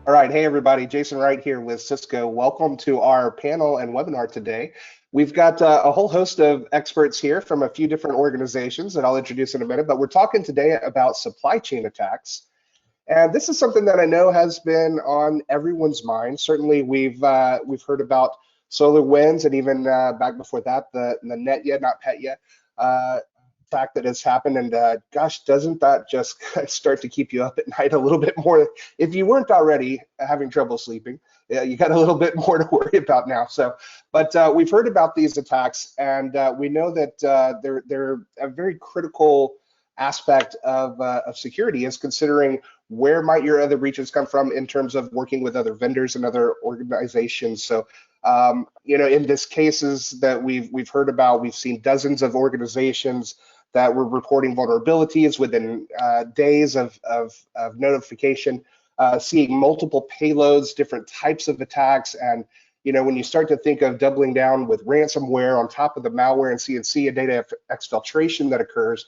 All right, hey everybody, Jason Wright here with Cisco. Welcome to our panel and webinar today. We've got a whole host of experts here from a few different organizations that I'll introduce in a minute, but we're talking today about supply chain attacks. And this is something that I know has been on everyone's mind. Certainly we've heard about SolarWinds, and even back before that, the net yet, not pet yet. Fact that has happened, and gosh, doesn't that just start to keep you up at night a little bit more? If you weren't already having trouble sleeping, you got a little bit more to worry about now. So, but we've heard about these attacks, and we know that they're a very critical aspect of security, is considering where might your other breaches come from in terms of working with other vendors and other organizations. So in this cases that we've heard about, we've seen dozens of organizations that were reporting vulnerabilities within days of notification, seeing multiple payloads, different types of attacks. And when you start to think of doubling down with ransomware on top of the malware and CNC and data exfiltration that occurs,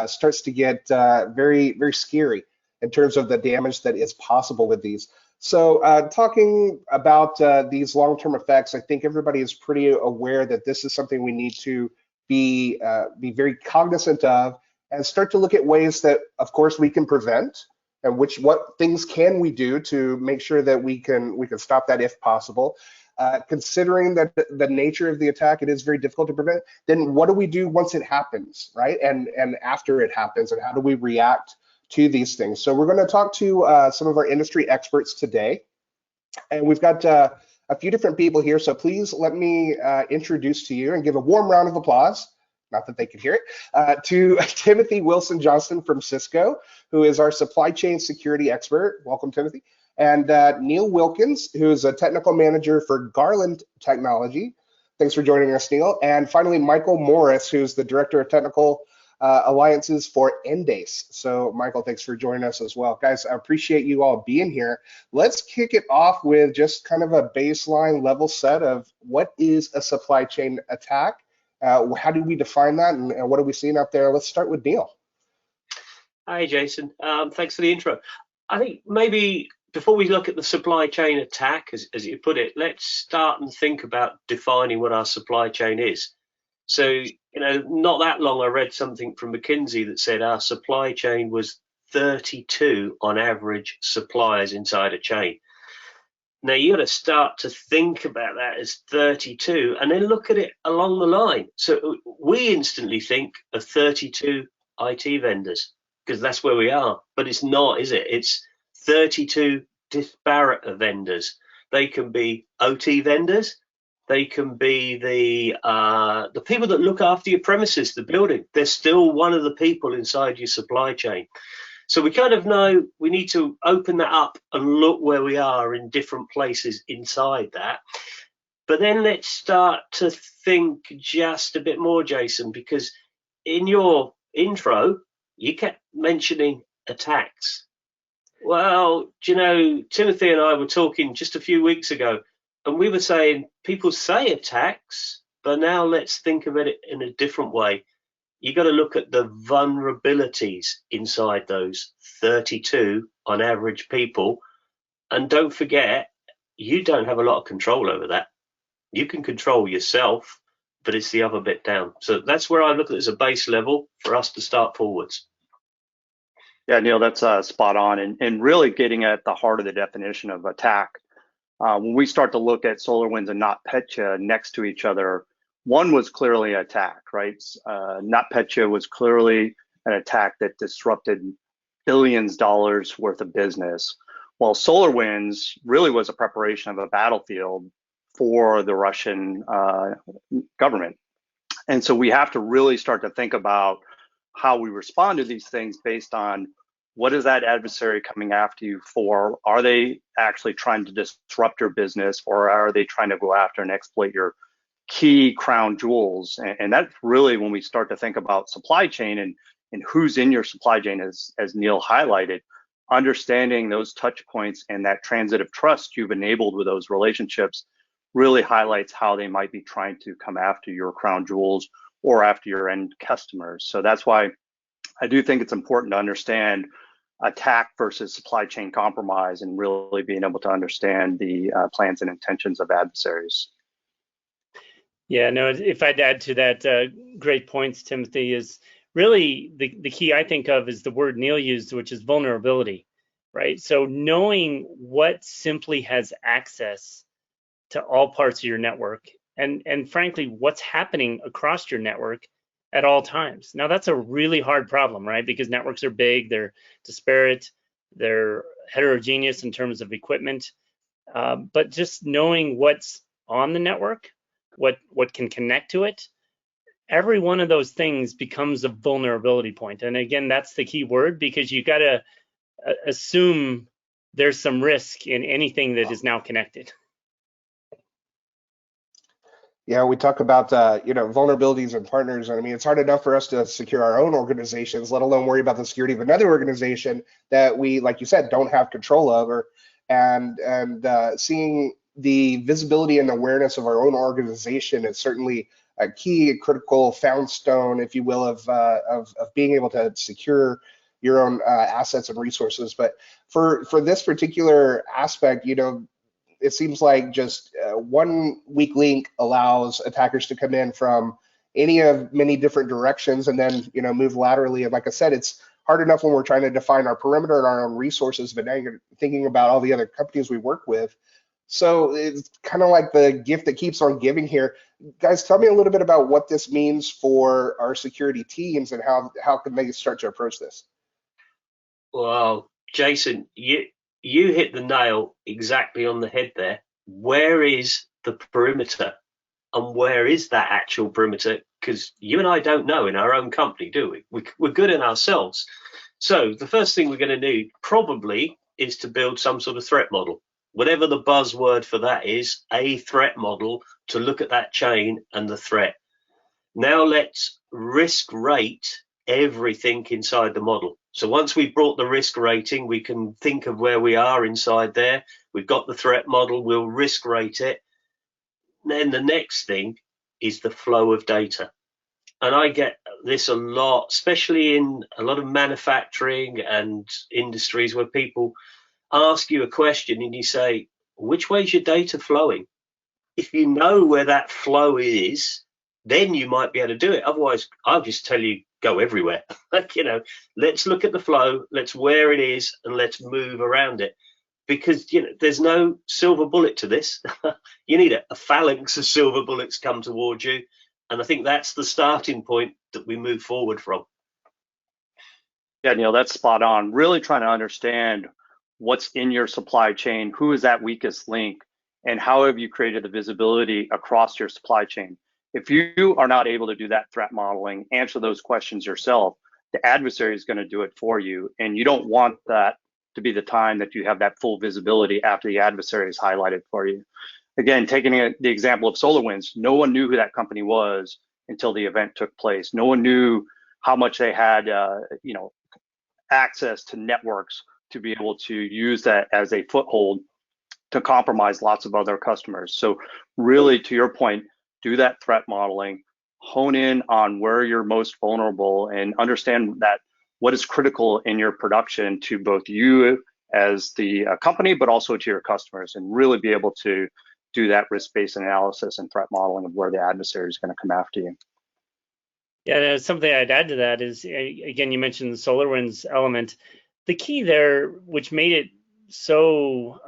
starts to get very, very scary in terms of the damage that is possible with these. So talking about these long-term effects, I think everybody is pretty aware that this is something we need to be very cognizant of, and start to look at ways that, of course, we can prevent, and what things can we do to make sure that we can stop that if possible. Considering that the nature of the attack, it is very difficult to prevent. Then what do we do once it happens, right? And after it happens, and how do we react to these things? So we're going to talk to some of our industry experts today, and we've got a few different people here. So please let me introduce to you and give a warm round of applause, not that they can hear it, to Timothy Wilson Johnston from Cisco, who is our supply chain security expert. Welcome, Timothy. And Neil Wilkins, who is a technical manager for Garland Technology. Thanks for joining us, Neil. And finally, Michael Morris, who's the director of technical alliances for Endace. So Michael, thanks for joining us as well. Guys, I appreciate you all being here. Let's kick it off with just kind of a baseline level set of what is a supply chain attack? How do we define that, and what are we seeing out there? Let's start with Neil. Hi, Jason. Thanks for the intro. I think maybe before we look at the supply chain attack, as you put it, let's start and think about defining what our supply chain is. So, not that long I read something from McKinsey that said our supply chain was 32 on average suppliers inside a chain. Now you got to start to think about that as 32 and then look at it along the line. So we instantly think of 32 IT vendors because that's where we are, but it's not, is it? It's 32 disparate vendors. They can be OT vendors. They can be the people that look after your premises, the building. They're still one of the people inside your supply chain. So we kind of know we need to open that up and look where we are in different places inside that. But then let's start to think just a bit more, Jason, because in your intro, you kept mentioning attacks. Well, Timothy and I were talking just a few weeks ago, and we were saying people say attacks, but now let's think of it in a different way. You got to look at the vulnerabilities inside those 32 on average people. And don't forget, you don't have a lot of control over that. You can control yourself, but it's the other bit down. So that's where I look at it as a base level for us to start forwards. Yeah, Neil, that's spot on, and really getting at the heart of the definition of attack. When we start to look at SolarWinds and NotPetya next to each other, one was clearly an attack, right? NotPetya was clearly an attack that disrupted billions of dollars worth of business, while SolarWinds really was a preparation of a battlefield for the Russian government. And so we have to really start to think about how we respond to these things based on what is that adversary coming after you for? Are they actually trying to disrupt your business, or are they trying to go after and exploit your key crown jewels? And that's really when we start to think about supply chain and who's in your supply chain, as Neil highlighted, understanding those touch points and that transit of trust you've enabled with those relationships really highlights how they might be trying to come after your crown jewels or after your end customers. So that's why I do think it's important to understand attack versus supply chain compromise, and really being able to understand the plans and intentions of adversaries. Yeah, no, if I'd add to that, great points, Timothy, is really the key I think of is the word Neil used, which is vulnerability, right? So knowing what simply has access to all parts of your network and frankly, what's happening across your network at all times. Now, that's a really hard problem, right? Because networks are big, they're disparate, they're heterogeneous in terms of equipment, but just knowing what's on the network, what can connect to it, every one of those things becomes a vulnerability point. And again, that's the key word, because you got to assume there's some risk in anything that is now connected. Yeah, we talk about vulnerabilities and partners. And I mean, it's hard enough for us to secure our own organizations, let alone worry about the security of another organization that we, like you said, don't have control over. And seeing the visibility and awareness of our own organization is certainly a key, critical foundstone, if you will, of being able to secure your own assets and resources. But for this particular aspect, it seems like just one weak link allows attackers to come in from any of many different directions and then move laterally. And like I said, it's hard enough when we're trying to define our perimeter and our own resources, but now you're thinking about all the other companies we work with. So it's kind of like the gift that keeps on giving here. Guys, tell me a little bit about what this means for our security teams and how can they start to approach this? Well, Jason, you hit the nail exactly on the head there. Where is the perimeter, and where is that actual perimeter? Because you and I don't know in our own company, do we? We're good in ourselves. So the first thing we're going to need probably is to build some sort of threat model, whatever the buzzword for that is, a threat model to look at that chain and the threat. Now let's risk rate everything inside the model. So once we've brought the risk rating, we can think of where we are inside there. We've got the threat model, we'll risk rate it. Then the next thing is the flow of data. And I get this a lot, especially in a lot of manufacturing and industries where people ask you a question and you say, which way is your data flowing? If you know where that flow is, then you might be able to do it. Otherwise, I'll just tell you, go everywhere. Let's look at the flow, let's where it is, and let's move around it. Because there's no silver bullet to this. You need a phalanx of silver bullets come towards you. And I think that's the starting point that we move forward from. Yeah, Neil, that's spot on. Really trying to understand what's in your supply chain, who is that weakest link, and how have you created the visibility across your supply chain. If you are not able to do that threat modeling, answer those questions yourself, the adversary is going to do it for you. And you don't want that to be the time that you have that full visibility after the adversary is highlighted for you. Again, taking the example of SolarWinds, no one knew who that company was until the event took place. No one knew how much they had, access to networks to be able to use that as a foothold to compromise lots of other customers. So really, to your point, do that threat modeling, hone in on where you're most vulnerable, and understand that what is critical in your production to both you as the company, but also to your customers, and really be able to do that risk-based analysis and threat modeling of where the adversary is going to come after you. Yeah, something I'd add to that is, again, you mentioned the SolarWinds element. The key there, which made it so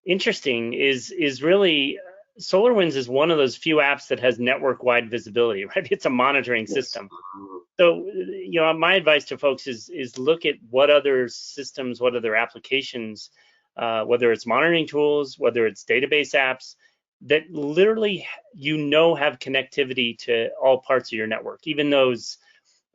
interesting, is really SolarWinds is one of those few apps that has network-wide visibility, right? It's a monitoring system. So, my advice to folks is look at what other systems, what other applications, whether it's monitoring tools, whether it's database apps, that literally have connectivity to all parts of your network, even those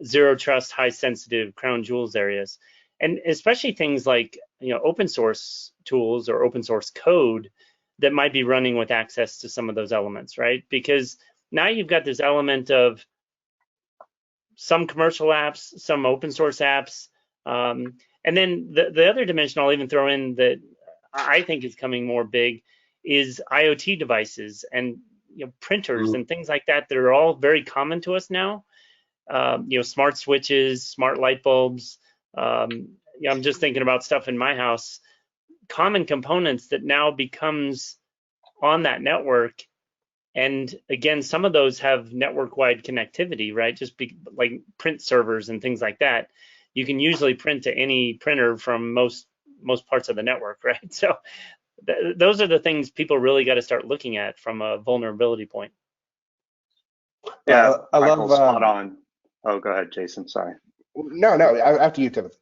zero trust, high sensitive crown jewels areas. And especially things like open source tools or open source code that might be running with access to some of those elements, right? Because now you've got this element of some commercial apps, some open source apps, and then the other dimension I'll even throw in that I think is coming more big is IoT devices and printers and things like that are all very common to us now. Smart switches, smart light bulbs, I'm just thinking about stuff in my house, common components that now becomes on that network. And again, some of those have network-wide connectivity, right? Like print servers and things like that. You can usually print to any printer from most parts of the network, right? So those are the things people really got to start looking at from a vulnerability point. Yeah, I Michael, love spot on. Oh, go ahead, Jason. Sorry. no, after you, Timothy.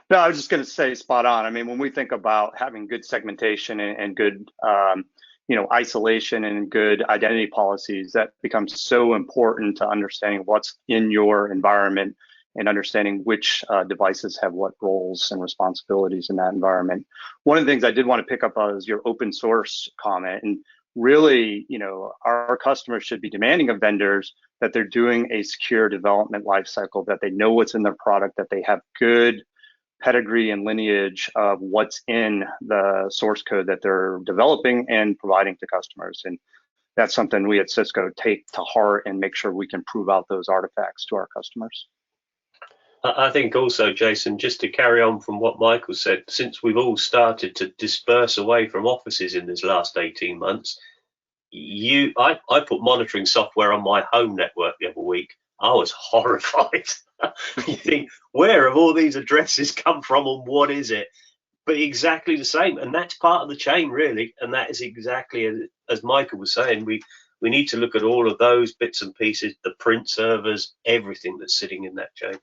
No, I was just going to say spot on. I mean, when we think about having good segmentation and good, isolation and good identity policies, that becomes so important to understanding what's in your environment and understanding which devices have what roles and responsibilities in that environment. One of the things I did want to pick up on is your open source comment. And really, our customers should be demanding of vendors that they're doing a secure development lifecycle, that they know what's in their product, that they have good pedigree and lineage of what's in the source code that they're developing and providing to customers. And that's something we at Cisco take to heart and make sure we can prove out those artifacts to our customers. I think also, Jason, just to carry on from what Michael said, since we've all started to disperse away from offices in this last 18 months, I put monitoring software on my home network the other week. I was horrified. You think, where have all these addresses come from and what is it? But exactly the same. And that's part of the chain, really. And that is exactly as Michael was saying, we need to look at all of those bits and pieces, the print servers, everything that's sitting in that chain.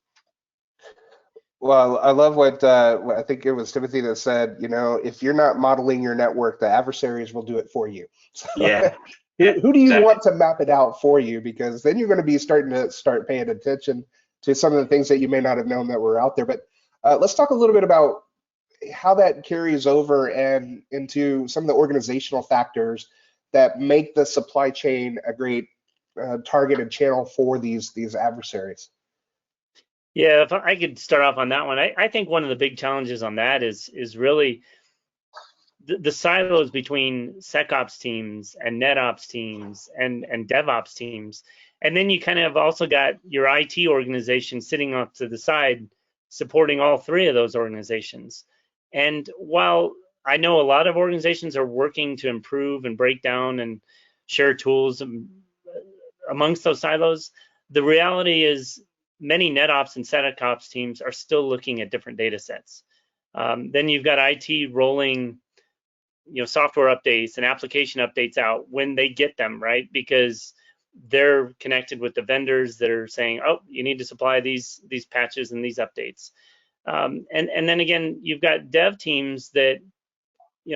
Well, I love what I think it was Timothy that said, if you're not modeling your network, the adversaries will do it for you. So, Yeah. who do you want to map it out for you? Because then you're going to be starting to paying attention to some of the things that you may not have known that were out there. But let's talk a little bit about how that carries over and into some of the organizational factors that make the supply chain a great targeted channel for these adversaries. Yeah, if I could start off on that one, I think one of the big challenges on that is really the silos between SecOps teams and NetOps teams and DevOps teams. And then you kind of also got your IT organization sitting off to the side, supporting all three of those organizations. And while I know a lot of organizations are working to improve and break down and share tools amongst those silos, the reality is many NetOps and SecOps teams are still looking at different data sets. Then you've got IT rolling, software updates and application updates out when they get them, right? Because they're connected with the vendors that are saying, oh, you need to supply these patches and these updates. And then again, you've got dev teams that,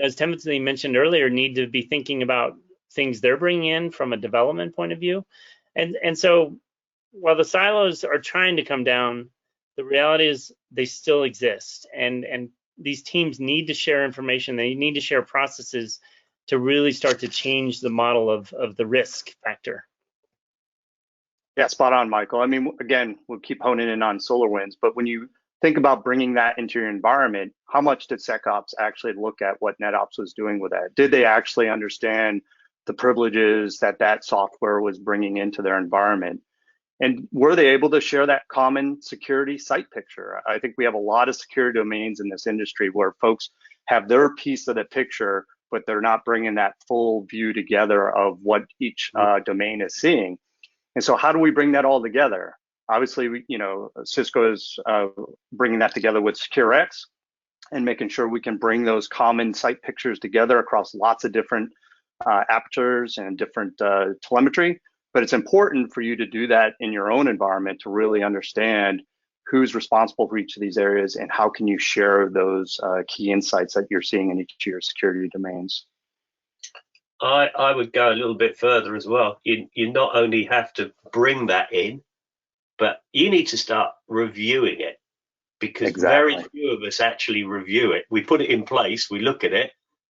as Timothy mentioned earlier, need to be thinking about things they're bringing in from a development point of view. And so while the silos are trying to come down, the reality is they still exist. And these teams need to share information. They need to share processes to really start to change the model of the risk factor. Yeah, spot on, Michael. I mean, again, we'll keep honing in on SolarWinds, but when you think about bringing that into your environment, how much did SecOps actually look at what NetOps was doing with that? Did they actually understand the privileges that software was bringing into their environment? And were they able to share that common security site picture? I think we have a lot of security domains in this industry where folks have their piece of the picture, but they're not bringing that full view together of what each domain is seeing. And so how do we bring that all together? Obviously, Cisco is bringing that together with SecureX and making sure we can bring those common site pictures together across lots of different apertures and different telemetry. But it's important for you to do that in your own environment to really understand who's responsible for each of these areas and how can you share those key insights that you're seeing in each of your security domains. I would go a little bit further as well. You not only have to bring that in, but you need to start reviewing it, because very few of us actually review it. We put it in place, we look at it,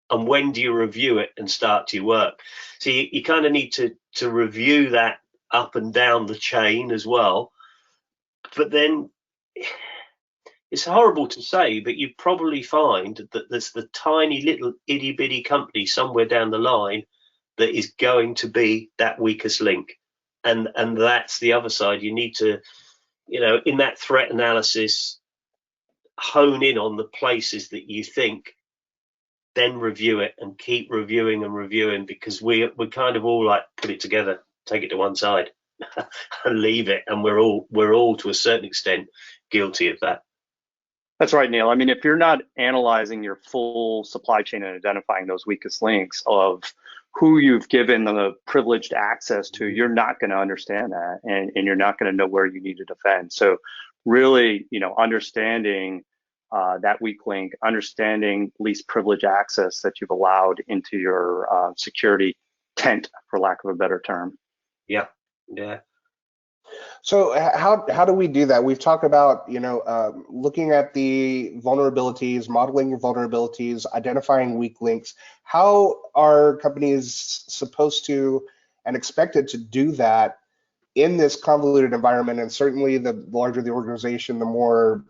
and when do you review it and start your work? So you kind of need to review that up and down the chain as well. But then it's horrible to say, but you probably find that there's the tiny little itty bitty company somewhere down the line that is going to be that weakest link. And that's the other side. You need to, in that threat analysis, hone in on the places that you think, then review it and keep reviewing and reviewing, because we kind of all like put it together, take it to one side and leave it, and we're all to a certain extent guilty of that. That's right, Neil. I mean, if you're not analyzing your full supply chain and identifying those weakest links of who you've given the privileged access to, you're not going to understand that, and you're not going to know where you need to defend. So really, understanding that weak link, understanding least privileged access that you've allowed into your security tent, for lack of a better term. Yeah. So how do we do that? We've talked about, looking at the vulnerabilities, modeling your vulnerabilities, identifying weak links. How are companies supposed to and expected to do that in this convoluted environment? And certainly the larger the organization, the more,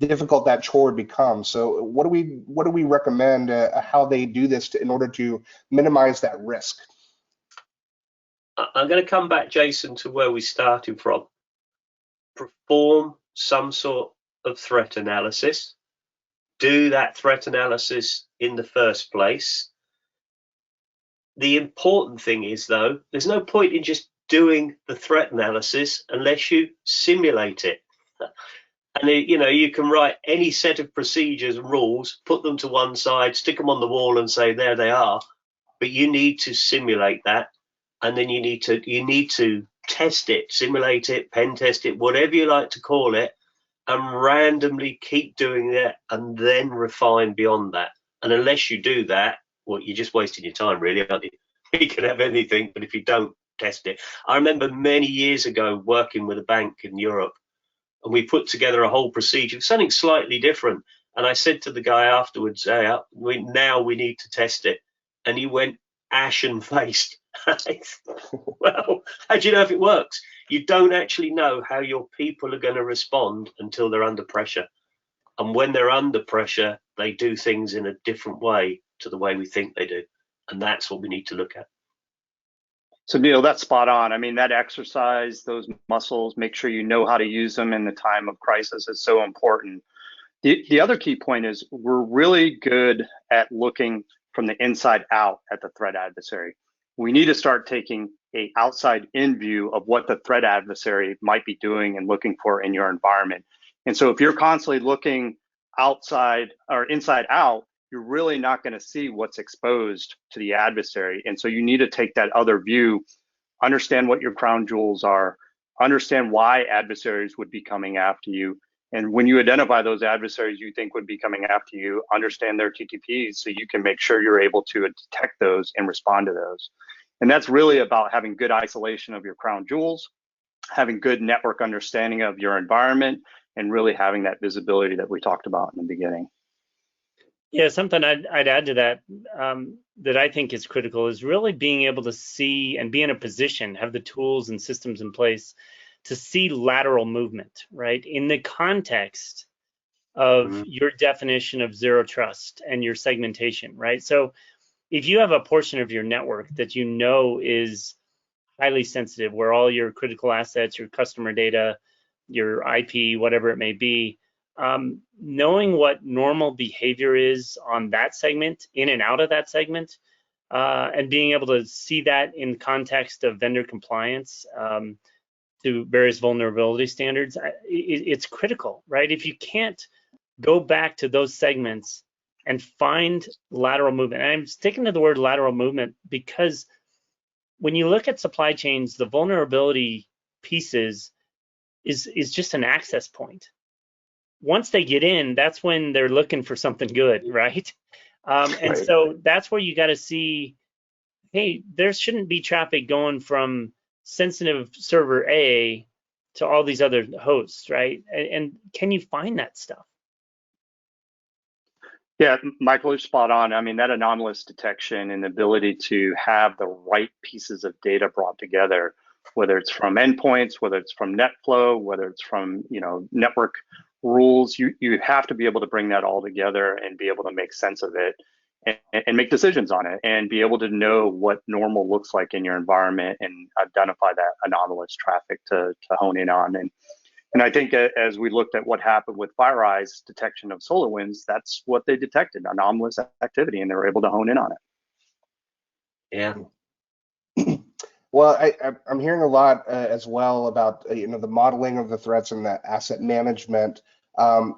difficult that chore becomes. So what do we recommend how they do this in order to minimize that risk? I'm going to come back, Jason, to where we started from. Perform some sort of threat analysis. Do that threat analysis in the first place. The important thing is, though, there's no point in just doing the threat analysis unless you simulate it. And you can write any set of procedures and rules, put them to one side, stick them on the wall and say, there they are. But you need to simulate that. And then you need to test it, simulate it, pen test it, whatever you like to call it, and randomly keep doing that and then refine beyond that. And unless you do that, well, you're just wasting your time, really, aren't you? You can have anything, but if you don't test it. I remember many years ago working with a bank in Europe, and we put together a whole procedure, something slightly different. And I said to the guy afterwards, hey, now we need to test it. And he went ashen-faced. Well, how do you know if it works? You don't actually know how your people are going to respond until they're under pressure. And when they're under pressure, they do things in a different way to the way we think they do. And that's what we need to look at. So Neil, that's spot on. I mean, that exercise, those muscles, make sure you know how to use them in the time of crisis is so important. The other key point is we're really good at looking from the inside out at the threat adversary. We need to start taking an outside in view of what the threat adversary might be doing and looking for in your environment. And so if you're constantly looking outside or inside out, you're really not going to see what's exposed to the adversary. And so you need to take that other view, understand what your crown jewels are, understand why adversaries would be coming after you. And when you identify those adversaries you think would be coming after you, understand their TTPs so you can make sure you're able to detect those and respond to those. And that's really about having good isolation of your crown jewels, having good network understanding of your environment, and really having that visibility that we talked about in the beginning. Yeah, something I'd add to that that I think is critical is really being able to see and be in a position, have the tools and systems in place to see lateral movement, right? In the context of your definition of zero trust and your segmentation, right? So if you have a portion of your network that you know is highly sensitive, where all your critical assets, your customer data, your IP, whatever it may be, knowing what normal behavior is on that segment, in and out of that segment, and being able to see that in context of vendor compliance to various vulnerability standards, it's critical, right? If you can't go back to those segments and find lateral movement, and I'm sticking to the word lateral movement because when you look at supply chains, the vulnerability pieces is just an access point. Once they get in, that's when they're looking for something good, right? And so that's where you got to see, hey, there shouldn't be traffic going from sensitive server A to all these other hosts, right? And can you find that stuff? Yeah, Michael, you're spot on. I mean, that anomalous detection and the ability to have the right pieces of data brought together, whether it's from endpoints, whether it's from NetFlow, whether it's from network rules, you have to be able to bring that all together and be able to make sense of it and make decisions on it and be able to know what normal looks like in your environment and identify that anomalous traffic to hone in on. And And I think as we looked at what happened with FireEye's detection of SolarWinds, that's what they detected, anomalous activity, and they were able to hone in on it. Yeah. Well, I'm hearing a lot as well about the modeling of the threats and the asset management.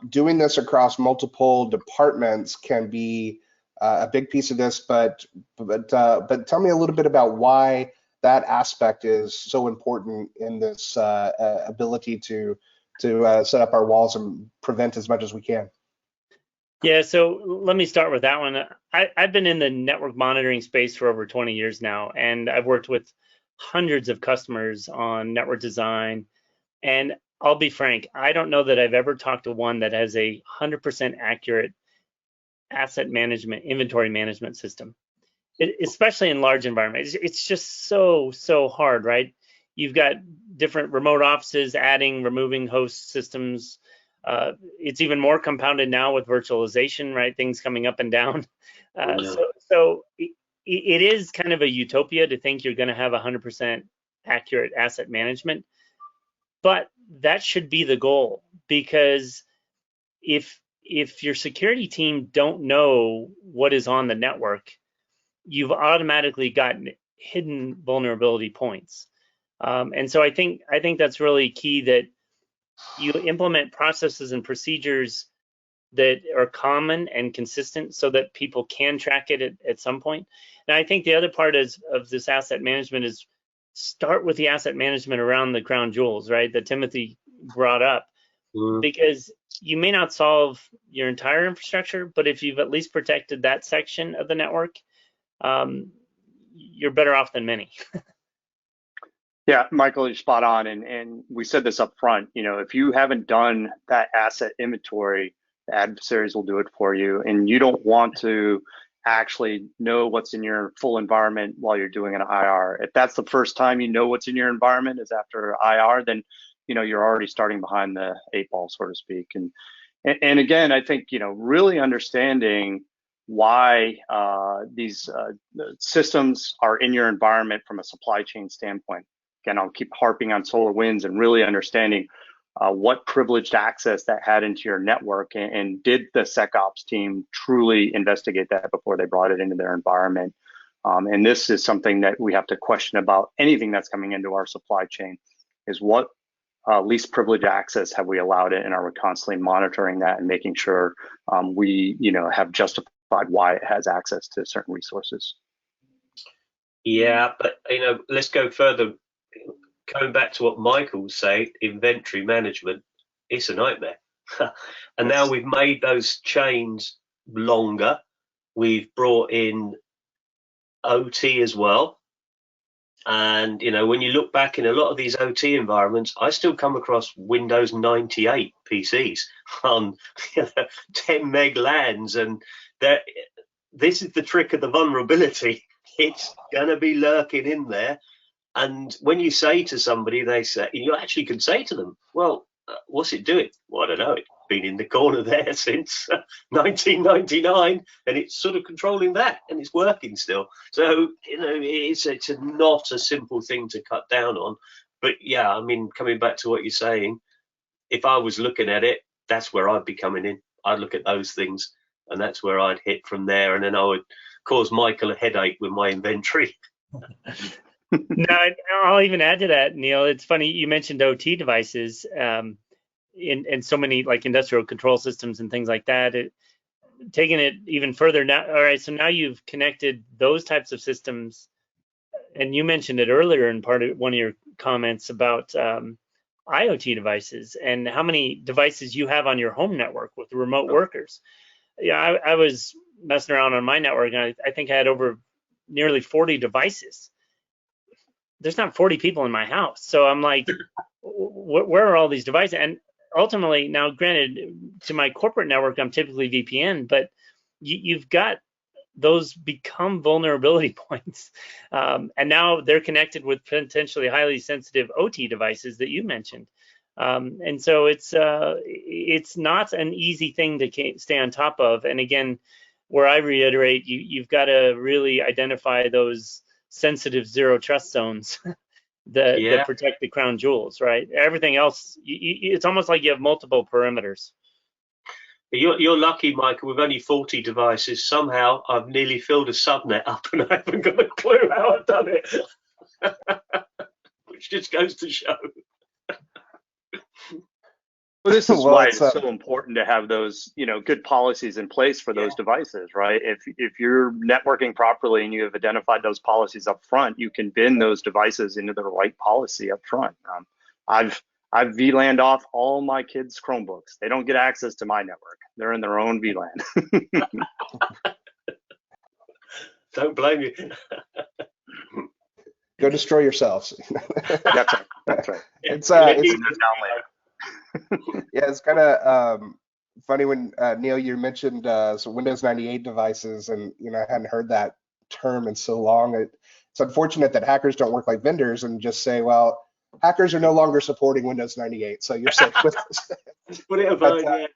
Doing this across multiple departments can be a big piece of this, but tell me a little bit about why that aspect is so important in this ability to set up our walls and prevent as much as we can. Yeah, so let me start with that one. I've been in the network monitoring space for over 20 years now, and I've worked with hundreds of customers on network design. And I'll be frank, I don't know that I've ever talked to one that has a 100% accurate asset management, inventory management system, especially in large environments. It's just so hard, right? You've got different remote offices adding, removing host systems. It's even more compounded now with virtualization, right? Things coming up and down. So it is kind of a utopia to think you're going to have 100% accurate asset management, but that should be the goal, because if your security team don't know what is on the network, you've automatically gotten hidden vulnerability points. And so I think that's really key, that you implement processes and procedures that are common and consistent so that people can track it at some point. And I think the other part of this asset management is start with the asset management around the crown jewels, right, that Timothy brought up, because you may not solve your entire infrastructure, but if you've at least protected that section of the network, you're better off than many. Yeah, Michael, you're spot on. And we said this up front, if you haven't done that asset inventory, the adversaries will do it for you. And you don't want to actually know what's in your full environment while you're doing an IR. If that's the first time you know what's in your environment is after IR, then you're already starting behind the 8 ball, so to speak. And again, I think really understanding why these systems are in your environment from a supply chain standpoint. Again, I'll keep harping on SolarWinds and really understanding what privileged access that had into your network, and did the SecOps team truly investigate that before they brought it into their environment. And this is something that we have to question about anything that's coming into our supply chain, is what least privileged access have we allowed it, and are we constantly monitoring that and making sure we have justified why it has access to certain resources. Yeah, but let's go further. Going back to what Michael was saying, inventory management, it's a nightmare. And now we've made those chains longer. We've brought in OT as well. And, when you look back in a lot of these OT environments, I still come across Windows 98 PCs on 10 meg LANs. And this is the trick of the vulnerability. It's going to be lurking in there. And when you say to somebody, you actually can say to them, well, what's it doing? Well, I don't know. It's been in the corner there since 1999, and it's sort of controlling that, and it's working still. So, it's not a simple thing to cut down on. But yeah, coming back to what you're saying, if I was looking at it, that's where I'd be coming in. I'd look at those things, and that's where I'd hit from there. And then I would cause Michael a headache with my inventory. No, I'll even add to that, Neil. It's funny you mentioned OT devices, in so many like industrial control systems and things like that. Taking it even further now. All right, so now you've connected those types of systems, and you mentioned it earlier in one of your comments about IoT devices and how many devices you have on your home network with remote workers. Yeah, I was messing around on my network, and I think I had over nearly 40 devices. There's not 40 people in my house. So I'm like, where are all these devices? And ultimately, now granted, to my corporate network, I'm typically VPN, but you've got those become vulnerability points. And now they're connected with potentially highly sensitive OT devices that you mentioned. And so it's not an easy thing to stay on top of. And again, where I reiterate, you've got to really identify those sensitive zero trust zones that protect the crown jewels, right? Everything else, it's almost like you have multiple perimeters. You're lucky, Michael, with only 40 devices. Somehow I've nearly filled a subnet up and I haven't got a clue how I've done it. Which just goes to show. Well, this is Well, why it's so important to have those, good policies in place for those devices, right? If you're networking properly and you have identified those policies up front, you can bin those devices into the right policy up front. I've VLAN'd off all my kids' Chromebooks. They don't get access to my network. They're in their own VLAN. Don't blame you. Go destroy yourselves. That's right. That's right. It's down later. Yeah, it's kind of funny when Neil, you mentioned some Windows 98 devices, and I hadn't heard that term in so long. It's unfortunate that hackers don't work like vendors and just say, well, hackers are no longer supporting Windows 98, so you're safe with us. Put it aside, yeah.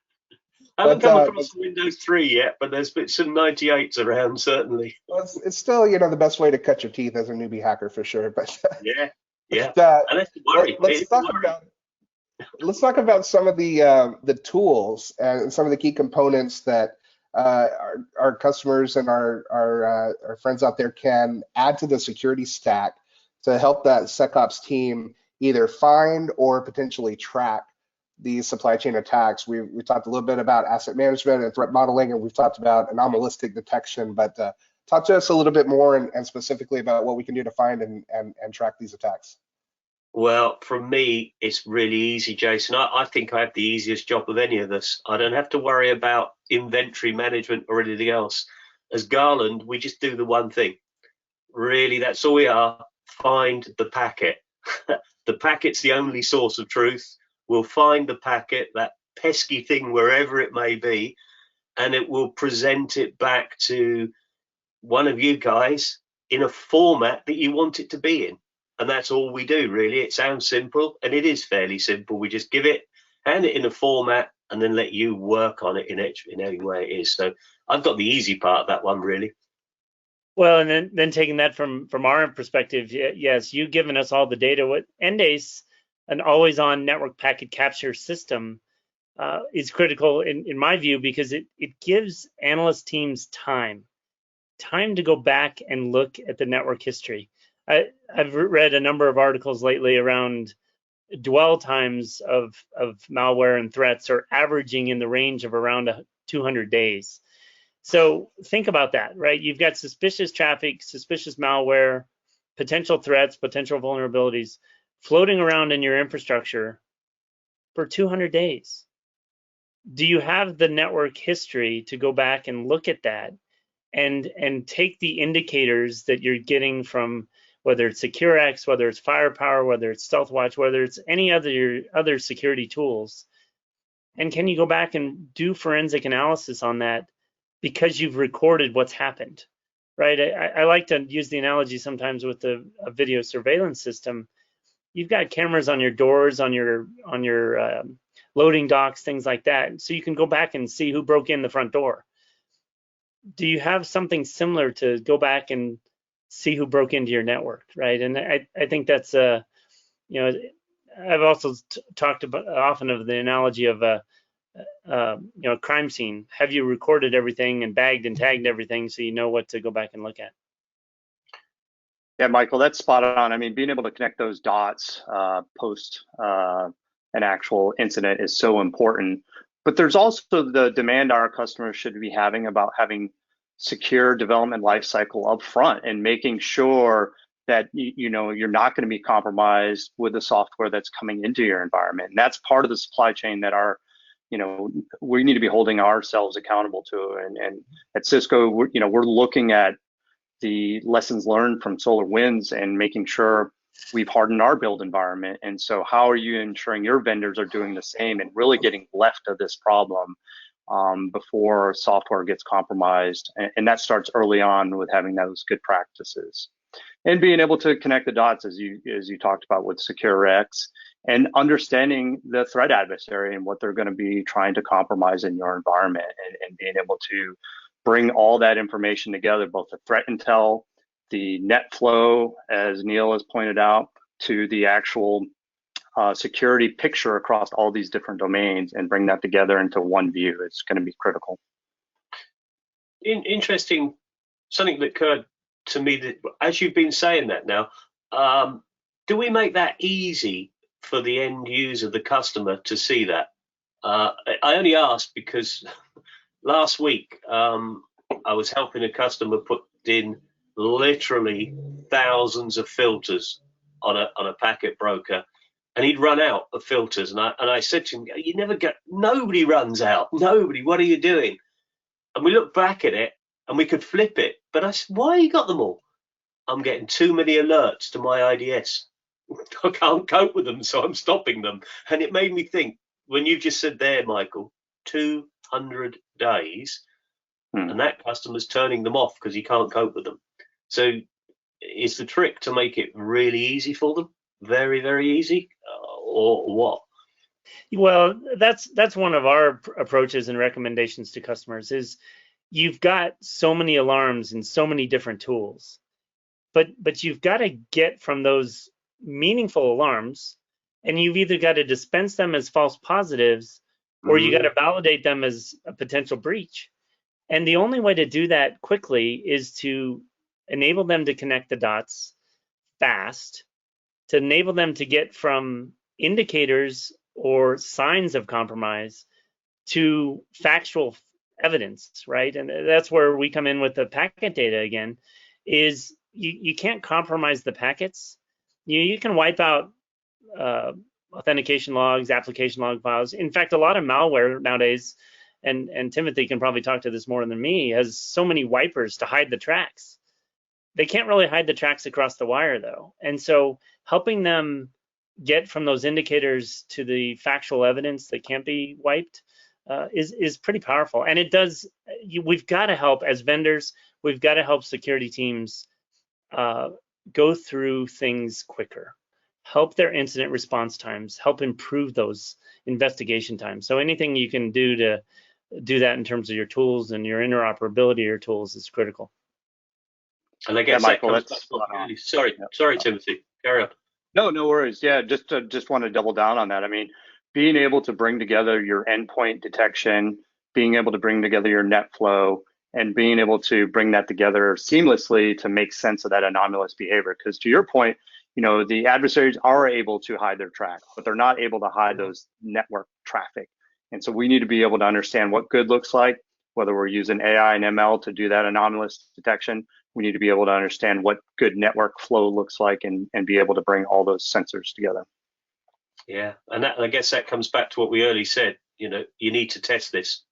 I haven't come across Windows 3 yet, but there's been some 98s around, certainly. Well, it's still, the best way to cut your teeth as a newbie hacker for sure. But yeah. And that's worry. Let's talk about some of the tools and some of the key components that our customers and our friends out there can add to the security stack to help that SecOps team either find or potentially track these supply chain attacks. We talked a little bit about asset management and threat modeling, and we've talked about anomalistic detection, but talk to us a little bit more and specifically about what we can do to find and track these attacks. Well, from me, it's really easy, Jason. I think I have the easiest job of any of us. I don't have to worry about inventory management or anything else. As Garland, we just do the one thing. Really, that's all we are. Find the packet. The packet's the only source of truth. We'll find the packet, that pesky thing, wherever it may be, and it will present it back to one of you guys in a format that you want it to be in. And that's all we do, really. It sounds simple, and it is fairly simple. We just hand it in a format, and then let you work on it in any way it is. So I've got the easy part of that one, really. Well, and then taking that from our perspective, yes, you've given us all the data. What Endace, an always-on network packet capture system, is critical in my view, because it gives analyst teams time to go back and look at the network history. I've read a number of articles lately around dwell times of malware and threats are averaging in the range of around 200 days. So think about that, right? You've got suspicious traffic, suspicious malware, potential threats, potential vulnerabilities floating around in your infrastructure for 200 days. Do you have the network history to go back and look at that and take the indicators that you're getting from, whether it's SecureX, whether it's Firepower, whether it's StealthWatch, whether it's any other security tools, and can you go back and do forensic analysis on that because you've recorded what's happened, right? I like to use the analogy sometimes with a video surveillance system. You've got cameras on your doors, on your loading docks, things like that, so you can go back and see who broke in the front door. Do you have something similar to go back and see who broke into your network, right? And I think that's I've also talked about often of the analogy of a crime scene. Have you recorded everything and bagged and tagged everything so you know what to go back and look at? Yeah, Michael, that's spot on. I mean, being able to connect those dots post an actual incident is so important. But there's also the demand our customers should be having about having secure development lifecycle up front and making sure that you're not going to be compromised with the software that's coming into your environment. And that's part of the supply chain that we need to be holding ourselves accountable to. And at Cisco, we're looking at the lessons learned from SolarWinds and making sure we've hardened our build environment. And so how are you ensuring your vendors are doing the same and really getting left of this problem before software gets compromised? And that starts early on with having those good practices and being able to connect the dots, as you talked about with SecureX, and understanding the threat adversary and what they're going to be trying to compromise in your environment, and being able to bring all that information together, both the threat intel, the net flow, as Neil has pointed out, to the actual security picture across all these different domains and bring that together into one view. It's going to be critical. Interesting, something that occurred to me that as you've been saying that now, do we make that easy for the end user, the customer, to see that? I only ask because last week I was helping a customer put in literally thousands of filters on a packet broker, and he'd run out of filters, and I said to him, "You never get, nobody runs out, nobody. What are you doing?" And we looked back at it, and we could flip it. But I said, "Why you got them all?" "I'm getting too many alerts to my IDS. I can't cope with them, so I'm stopping them." And it made me think, when you just said there, Michael, 200 days, and that customer's turning them off because he can't cope with them. So is the trick to make it really easy for them? Very, very easy, or what? Well, that's one of our approaches and recommendations to customers is you've got so many alarms and so many different tools, but you've got to get from those meaningful alarms, and you've either got to dispense them as false positives or you got to validate them as a potential breach. And the only way to do that quickly is to enable them to connect the dots fast, to enable them to get from indicators or signs of compromise to factual evidence, right? And that's where we come in with the packet data again, is you can't compromise the packets. You can wipe out authentication logs, application log files. In fact, a lot of malware nowadays, and Timothy can probably talk to this more than me, has so many wipers to hide the tracks. They can't really hide the tracks across the wire though. And so helping them get from those indicators to the factual evidence that can't be wiped is pretty powerful. And it does, we've got to help as vendors, we've got to help security teams go through things quicker, help their incident response times, help improve those investigation times. So anything you can do to do that in terms of your tools and your interoperability of your tools is critical. And I guess Michael, that comes back sorry, Timothy, carry on. No worries. Yeah, just want to double down on that. I mean, being able to bring together your endpoint detection, being able to bring together your net flow, and being able to bring that together seamlessly to make sense of that anomalous behavior. Because to your point, you know, the adversaries are able to hide their track, but they're not able to hide those network traffic. And so we need to be able to understand what good looks like, whether we're using AI and ML to do that anomalous detection. We need to be able to understand what good network flow looks like and be able to bring all those sensors together. Yeah, and I guess that comes back to what we earlier said. You know, you need to test this.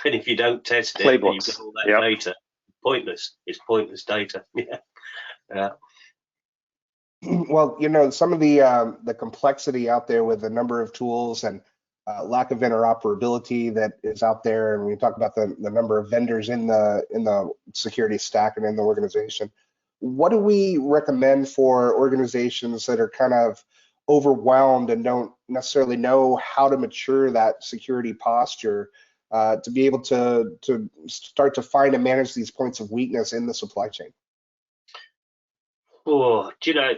And if you don't test it, and you've got all that data, pointless. It's pointless data. Yeah. Well, you know, some of the complexity out there with the number of tools and lack of interoperability that is out there, and we talk about the number of vendors in the security stack and in the organization. What do we recommend for organizations that are kind of overwhelmed and don't necessarily know how to mature that security posture to be able to start to find and manage these points of weakness in the supply chain? Oh, do you know,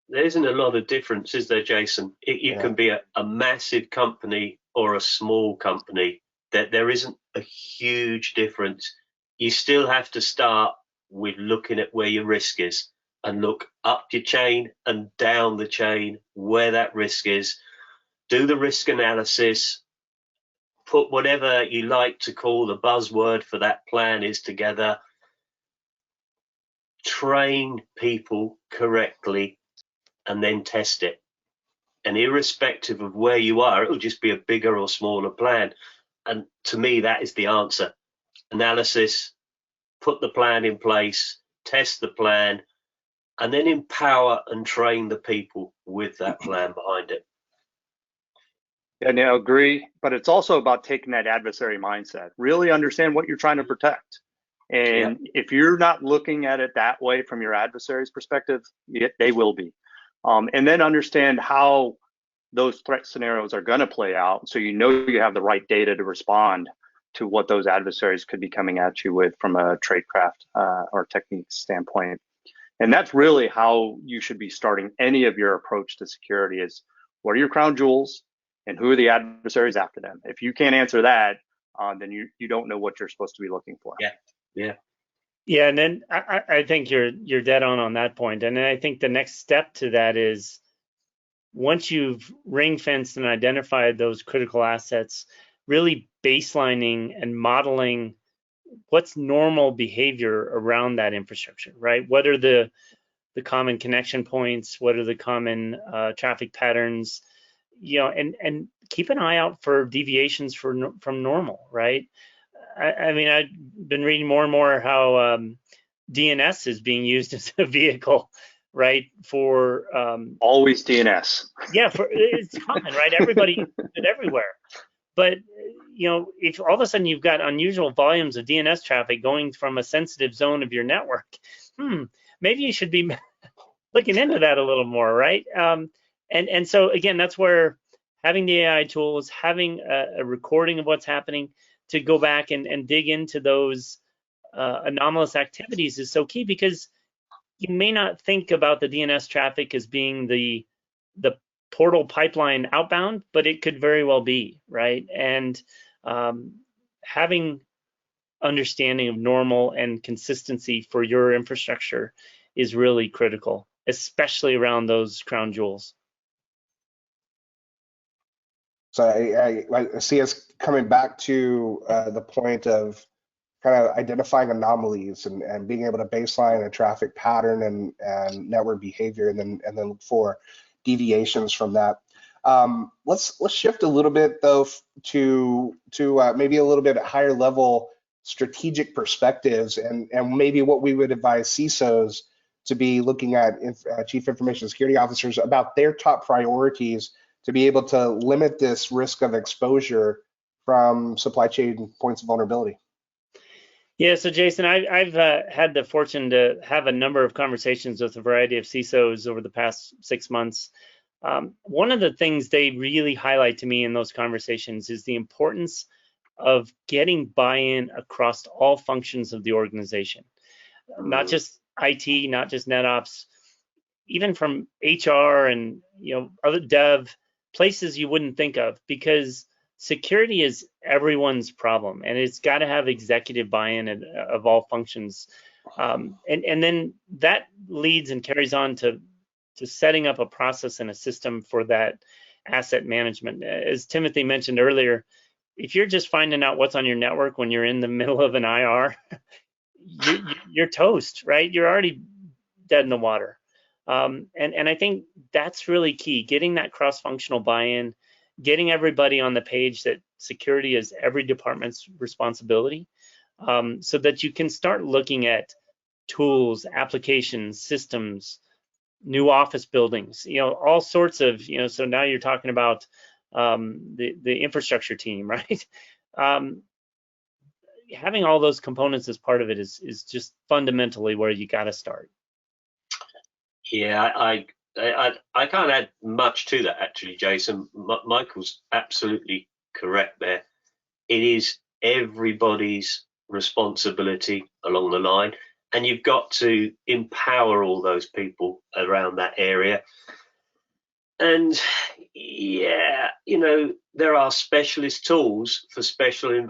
there isn't a lot of difference, is there, Jason? You can be a massive company or a small company. That there isn't a huge difference. You still have to start with looking at where your risk is and look up your chain and down the chain where that risk is. Do the risk analysis. Put whatever you like to call the buzzword for that plan is together. Train people correctly and then test it. And irrespective of where you are, it'll just be a bigger or smaller plan. And to me, that is the answer. Analysis, put the plan in place, test the plan, and then empower and train the people with that plan behind it. Yeah, I agree. But it's also about taking that adversary mindset, really understand what you're trying to protect. And if you're not looking at it that way from your adversary's perspective, they will be. And then understand how those threat scenarios are going to play out, so you know you have the right data to respond to what those adversaries could be coming at you with from a tradecraft or technique standpoint. And that's really how you should be starting any of your approach to security is, what are your crown jewels and who are the adversaries after them? If you can't answer that, then you don't know what you're supposed to be looking for. Yeah, and then I think you're dead on that point. And then I think the next step to that is, once you've ring fenced and identified those critical assets, really baselining and modeling what's normal behavior around that infrastructure, right? What are the common connection points? What are the common traffic patterns? And keep an eye out for deviations from normal, right? I mean, I've been reading more and more how DNS is being used as a vehicle, right? For always DNS. Yeah, it's common, right? Everybody uses it everywhere. But if all of a sudden you've got unusual volumes of DNS traffic going from a sensitive zone of your network, maybe you should be looking into that a little more, right? And so again, that's where having the AI tools, having a recording of what's happening to go back and dig into those anomalous activities is so key, because you may not think about the DNS traffic as being the portal pipeline outbound, but it could very well be, right? And having understanding of normal and consistency for your infrastructure is really critical, especially around those crown jewels. So I see us coming back to the point of kind of identifying anomalies and being able to baseline a traffic pattern and network behavior, and then look for deviations from that. Let's shift a little bit though to maybe a little bit higher level strategic perspectives, and maybe what we would advise CISOs to be looking at, Chief Information Security Officers, about their top priorities to be able to limit this risk of exposure from supply chain points of vulnerability. Yeah, so Jason, I've had the fortune to have a number of conversations with a variety of CISOs over the past 6 months. One of the things they really highlight to me in those conversations is the importance of getting buy-in across all functions of the organization, not just IT, not just NetOps, even from HR and other dev, places you wouldn't think of, because security is everyone's problem, and it's got to have executive buy-in of all functions. And then that leads and carries on to setting up a process and a system for that asset management. As Timothy mentioned earlier, if you're just finding out what's on your network when you're in the middle of an IR, you're toast, right? You're already dead in the water. And I think that's really key, getting that cross-functional buy-in, getting everybody on the page that security is every department's responsibility, so that you can start looking at tools, applications, systems, new office buildings, all sorts of, so now you're talking about the infrastructure team, right? Having all those components as part of it is just fundamentally where you got to start. Yeah, I can't add much to that, actually, Jason. Michael's absolutely correct there. It is everybody's responsibility along the line, and you've got to empower all those people around that area. And yeah, there are specialist tools for certain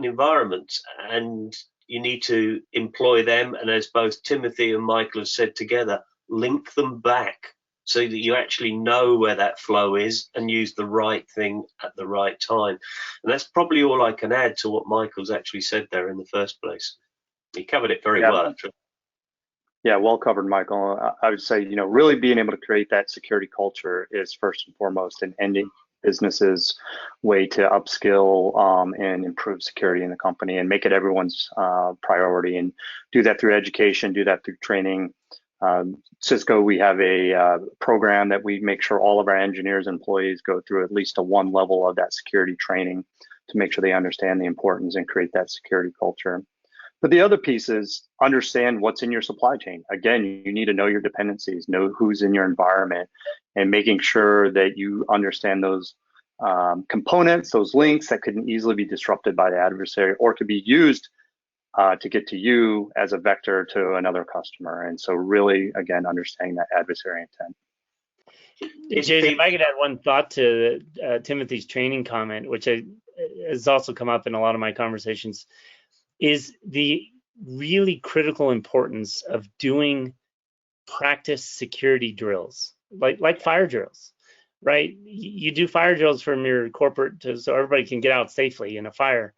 environments, and you need to employ them. And as both Timothy and Michael have said together, link them back so that you actually know where that flow is and use the right thing at the right time. And that's probably all I can add to what Michael's actually said there in the first place. He covered it very well, actually. Yeah, well covered, Michael. I would say, really being able to create that security culture is first and foremost in any business's way to upskill and improve security in the company and make it everyone's priority, and do that through education, do that through training. Cisco, we have a program that we make sure all of our engineers and employees go through at least one level of that security training to make sure they understand the importance and create that security culture. But the other piece is understand what's in your supply chain. Again, you need to know your dependencies, know who's in your environment, and making sure that you understand those components, those links that could easily be disrupted by the adversary or could be used to get to you as a vector to another customer. And so really, again, understanding that adversary intent. Jason, if I could add one thought to Timothy's training comment, which has also come up in a lot of my conversations, is the really critical importance of doing practice security drills, like fire drills, right? You do fire drills from your corporate so everybody can get out safely in a fire,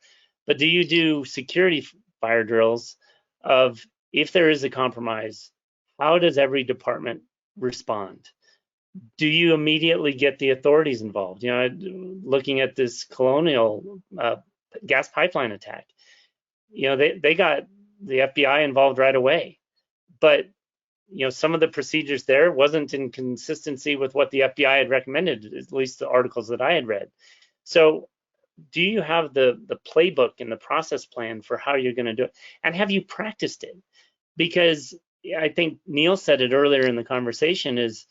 but do you do security fire drills of, if there is a compromise, how does every department respond? Do you immediately get the authorities involved? You know, looking at this Colonial gas pipeline attack, you know, they got the FBI involved right away, but you know, some of the procedures there wasn't in consistency with what the FBI had recommended, at least the articles that I had read. So do you have the playbook and the process plan for how you're going to do it? And have you practiced it? Because I think Neil said it earlier in the conversation, is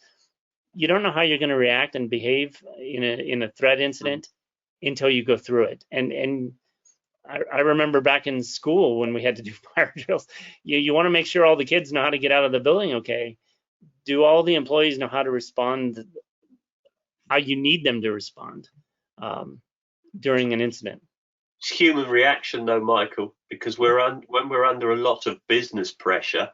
you don't know how you're going to react and behave in a threat incident until you go through it. And I remember back in school when we had to do fire drills, you want to make sure all the kids know how to get out of the building okay. Do all the employees know how to respond, how you need them to respond during an incident? It's human reaction though, Michael, because when we're under a lot of business pressure,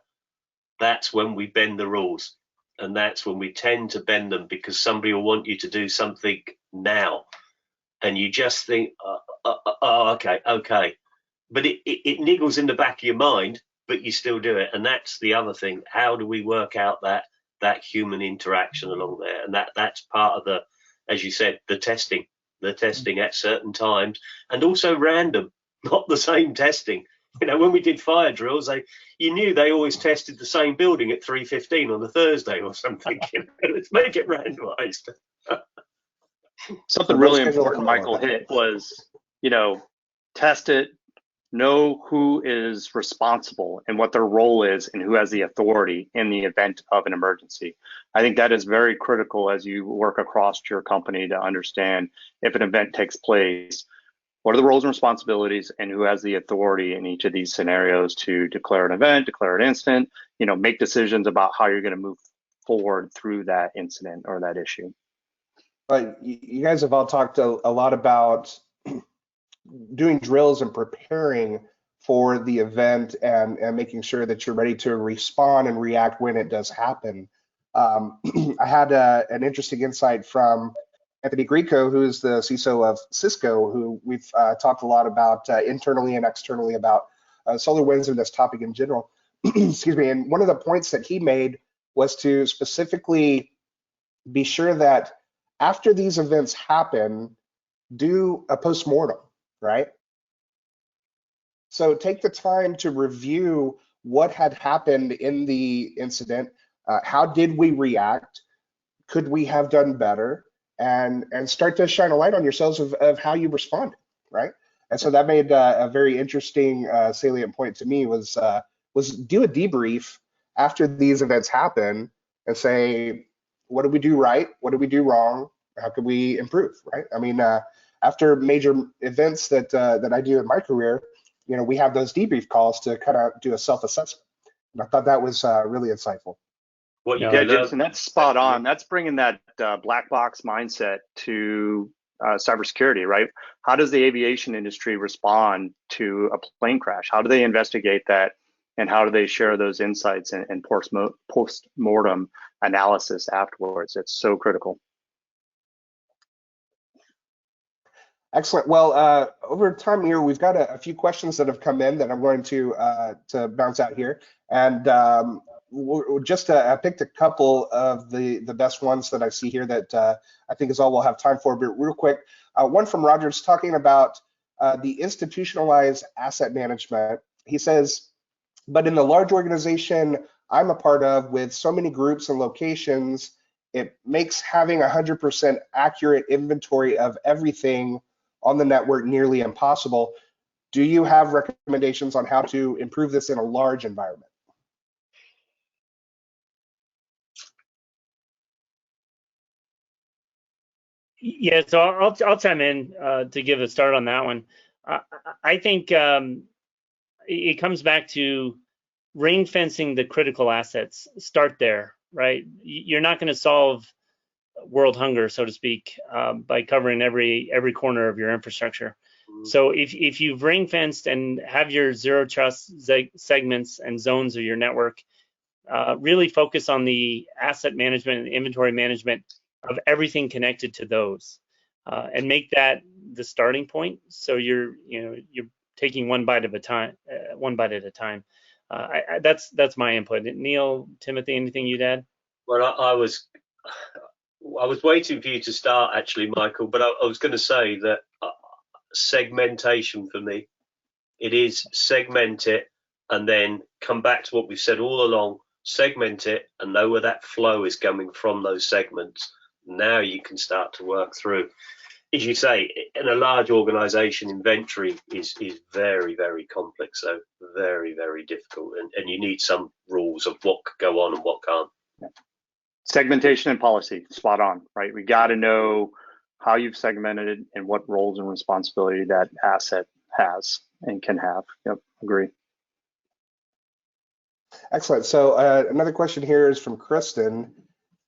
that's when we bend the rules. And that's when we tend to bend them, because somebody will want you to do something now. And you just think, oh, okay. But it niggles in the back of your mind, but you still do it. And that's the other thing. How do we work out that human interaction along there? And that's part of the, as you said, the testing at certain times, and also random, not the same testing. You know, when we did fire drills, you knew they always tested the same building at 3:15 on a Thursday or something. You know, let's make it randomized. Something really important Michael hit was, you know, test it, know who is responsible and what their role is and who has the authority in the event of an emergency. I think that is very critical as you work across your company to understand, if an event takes place, what are the roles and responsibilities and who has the authority in each of these scenarios to declare an event, declare an incident, you know, make decisions about how you're going to move forward through that incident or that issue. But you guys have all talked a lot about doing drills and preparing for the event and making sure that you're ready to respond and react when it does happen. I had an interesting insight from Anthony Grieco, who is the CISO of Cisco, who we've talked a lot about internally and externally about SolarWinds and this topic in general. Excuse me. And one of the points that he made was to specifically be sure that after these events happen, do a postmortem, right? So take the time to review what had happened in the incident. How did we react? Could we have done better? And start to shine a light on yourselves of how you responded, right? And so that made a very interesting salient point to me was do a debrief after these events happen and say, what did we do right? What did we do wrong? How could we improve, right? I mean, after major events that I do in my career, you know, we have those debrief calls to kind of do a self-assessment. And I thought that was really insightful. Yeah, Jason, that's spot on. That's bringing that black box mindset to cybersecurity, right? How does the aviation industry respond to a plane crash? How do they investigate that? And how do they share those insights and post-mortem analysis afterwards? It's so critical. Excellent. Well, over time here, we've got a few questions that have come in that I'm going to bounce out here. And just I picked a couple of the best ones that I see here that I think is all we'll have time for. But real quick, one from Rogers talking about the institutionalized asset management. He says, but in the large organization I'm a part of with so many groups and locations, it makes having 100% accurate inventory of everything on the network nearly impossible. Do you have recommendations on how to improve this in a large environment? Yeah, so I'll chime in to give a start on that one. I think it comes back to ring fencing the critical assets. Start there, right? You're not going to solve world hunger, so to speak, by covering every corner of your infrastructure. So if you've ring fenced and have your zero trust segments and zones of your network, really focus on the asset management and inventory management of everything connected to those, and make that the starting point. So you're taking one bite at a time. That's my input. Neil, Timothy, anything you'd add? Well, I was waiting for you to start, actually, Michael, but I was going to say that segmentation for me, it is segment it and then come back to what we've said all along, segment it and know where that flow is coming from those segments. Now you can start to work through. As you say, in a large organization, inventory is very, very complex, so very, very difficult, and you need some rules of what could go on and what can't. Segmentation and policy, spot on, right? We got to know how you've segmented it and what roles and responsibility that asset has and can have. Yep, agree. Excellent. So another question here is from Kristen.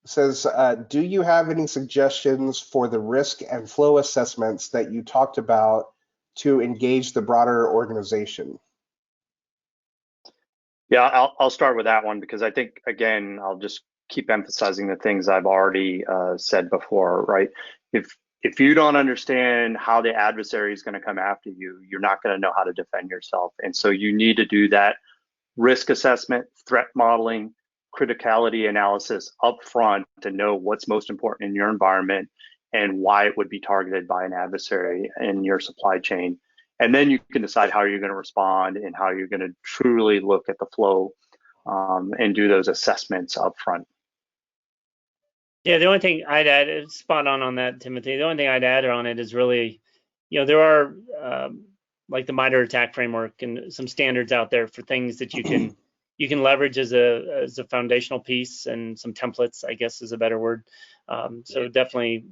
It says, do you have any suggestions for the risk and flow assessments that you talked about to engage the broader organization? Yeah, I'll start with that one because I think, again, I'll just keep emphasizing the things I've already said before, right? If you don't understand how the adversary is going to come after you, you're not going to know how to defend yourself. And so you need to do that risk assessment, threat modeling, criticality analysis up front to know what's most important in your environment and why it would be targeted by an adversary in your supply chain. And then you can decide how you're going to respond and how you're going to truly look at the flow and do those assessments up front. Yeah, the only thing I'd add is spot on that, Timothy. The only thing I'd add on it is really, there are like the MITRE ATT&CK framework and some standards out there for things that you can leverage as a foundational piece, and some templates, I guess is a better word. So definitely,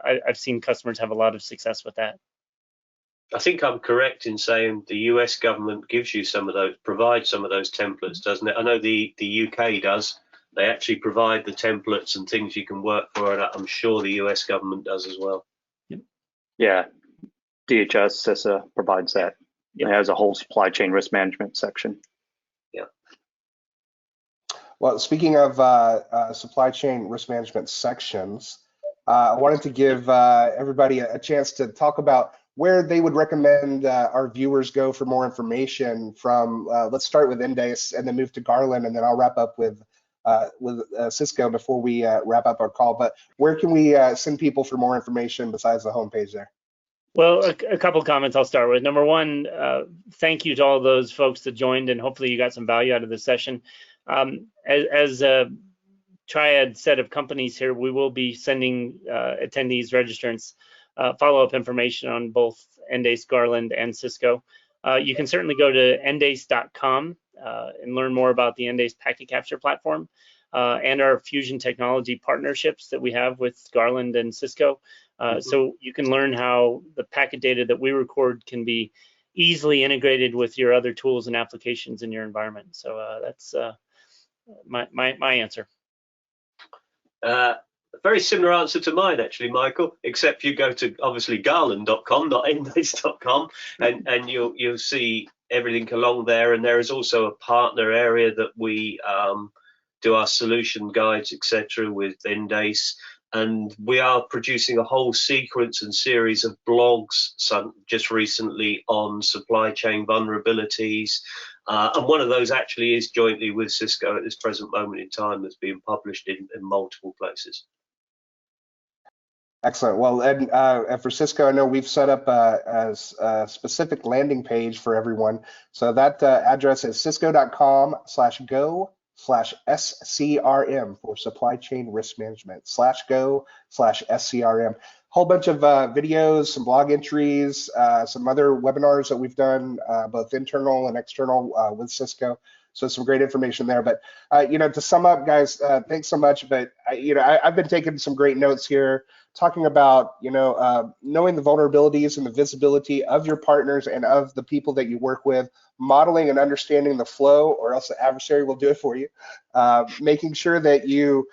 I've seen customers have a lot of success with that. I think I'm correct in saying the US government gives you provides some of those templates, doesn't it? I know the UK does. They actually provide the templates and things you can work for, and I'm sure the US government does as well. Yep. Yeah, DHS, CISA provides that. Yep. It has a whole supply chain risk management section. Yeah. Well, speaking of supply chain risk management sections, I wanted to give everybody a chance to talk about where they would recommend our viewers go for more information from. Let's start with Endace and then move to Garland, and then I'll wrap up with Cisco before we wrap up our call. But where can we send people for more information besides the homepage there? Well, a couple comments I'll start with. Number one, thank you to all those folks that joined, and hopefully you got some value out of this session. As a triad set of companies here, we will be sending attendees, registrants, follow-up information on both Endace, Garland, and Cisco. You can certainly go to endace.com and learn more about the Endace packet capture platform and our fusion technology partnerships that we have with Garland and Cisco. So you can learn how the packet data that we record can be easily integrated with your other tools and applications in your environment. So that's my answer. A very similar answer to mine, actually, Michael, except you go to obviously garland.com, not endace.com, and you'll see everything along there. And there is also a partner area that we do our solution guides, etc., with Endace. And we are producing a whole sequence and series of blogs, some just recently, on supply chain vulnerabilities. And one of those actually is jointly with Cisco at this present moment in time, that's being published in multiple places. Excellent. Well, and for Cisco, I know we've set up a specific landing page for everyone. So that address is cisco.com/go/SCRM for supply chain risk management /go/SCRM. whole bunch of videos, some blog entries, some other webinars that we've done, both internal and external with Cisco. So some great information there. But to sum up, guys, thanks so much. But I've been taking some great notes here, talking about knowing the vulnerabilities and the visibility of your partners and of the people that you work with, modeling and understanding the flow, or else the adversary will do it for you. Making sure that you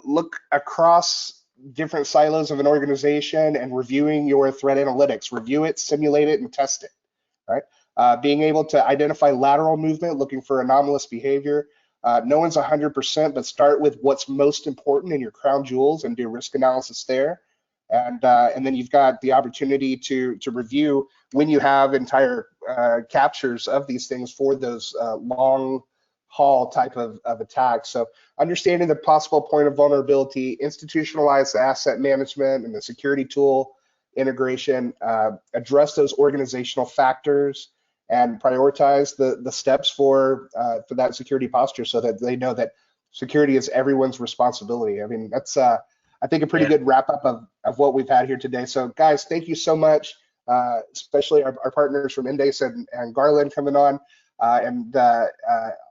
look across different silos of an organization and reviewing your threat analytics, review it, simulate it, and test it, right? Being able to identify lateral movement, looking for anomalous behavior. No one's 100%, but start with what's most important in your crown jewels and do risk analysis there. And then you've got the opportunity to review when you have entire captures of these things for those long haul type of attacks. So understanding the possible point of vulnerability, institutionalize the asset management and the security tool integration, address those organizational factors, and prioritize the steps for that security posture so that they know that security is everyone's responsibility. I mean, that's I think a pretty good wrap up of what we've had here today. So guys, thank you so much, especially our partners from Endace and Garland coming on, and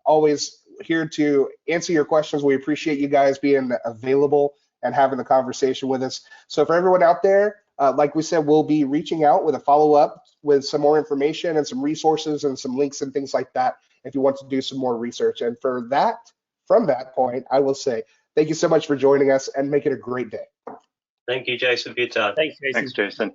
always here to answer your questions. We appreciate you guys being available and having the conversation with us. So for everyone out there, like we said, we'll be reaching out with a follow-up with some more information and some resources and some links and things like that if you want to do some more research. And from that point, I will say thank you so much for joining us and make it a great day. Thank you, Jason, for your time. Thanks, Jason. Thanks, Jason.